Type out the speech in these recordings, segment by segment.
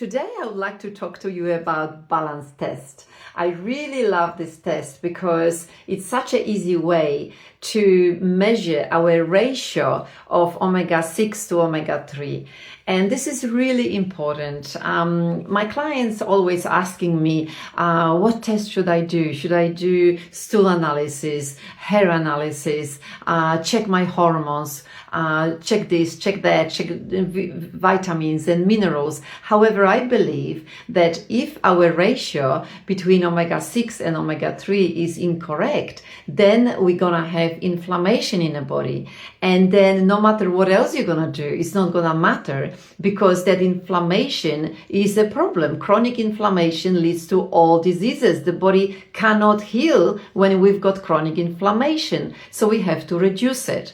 Today I would like to talk to you about balance test. I really love this test because it's such an easy way to measure our ratio of omega-6 to omega-3. And this is really important. My clients always asking me, what test should I do? Should I do stool analysis, hair analysis, check my hormones, check this, check that, check vitamins and minerals? However, I believe that if our ratio between omega-6 and omega-3 is incorrect, then we're gonna have inflammation in the body. And then no matter what else you're gonna do, it's not gonna matter, because that inflammation is a problem. Chronic inflammation leads to all diseases. The body cannot heal when we've got chronic inflammation. So we have to reduce it.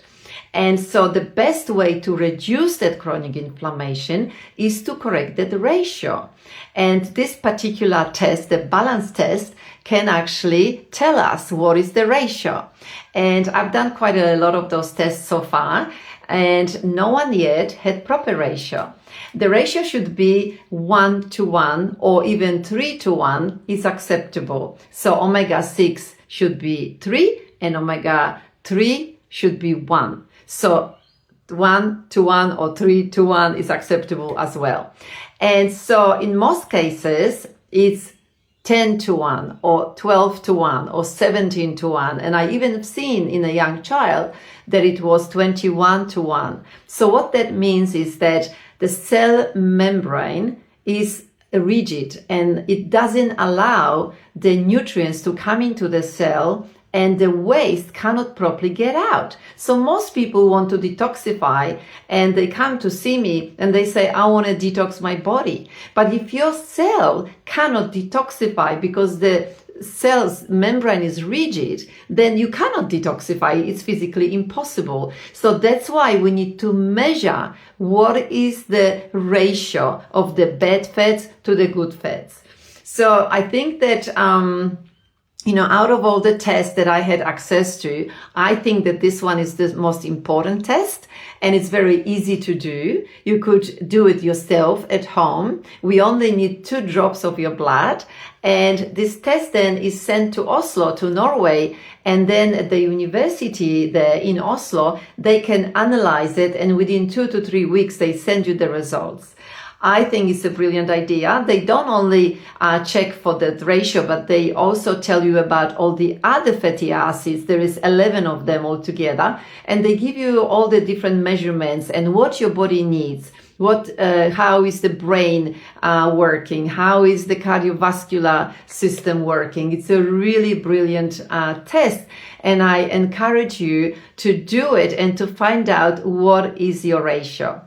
And so the best way to reduce that chronic inflammation is to correct that ratio. And this particular test, the balance test, can actually tell us what is the ratio. And I've done quite a lot of those tests so far, and no one yet had proper ratio. The ratio should be 1:1 or even 3:1 is acceptable. So omega-6 should be 3 and omega-3 should be 1. So 1:1 or 3:1 is acceptable as well. And so in most cases, it's 10:1 or 12:1 or 17:1. And I even have seen in a young child that it was 21:1. So what that means is that the cell membrane is rigid and it doesn't allow the nutrients to come into the cell, and the waste cannot properly get out. So most people want to detoxify and they come to see me and they say, I want to detox my body. But if your cell cannot detoxify because the cell's membrane is rigid, then you cannot detoxify. It's physically impossible. So that's why we need to measure what is the ratio of the bad fats to the good fats. So I think that out of all the tests that I had access to, I think that this one is the most important test, and it's very easy to do. You could do it yourself at home. We only need 2 drops of your blood, and this test then is sent to Oslo, to Norway, and then at the university there in Oslo, they can analyze it, and within 2 to 3 weeks, they send you the results. I think it's a brilliant idea. They don't only check for the ratio, but they also tell you about all the other fatty acids. There is 11 of them altogether, and they give you all the different measurements and what your body needs. How is the brain working? How is the cardiovascular system working? It's a really brilliant test, and I encourage you to do it and to find out what is your ratio.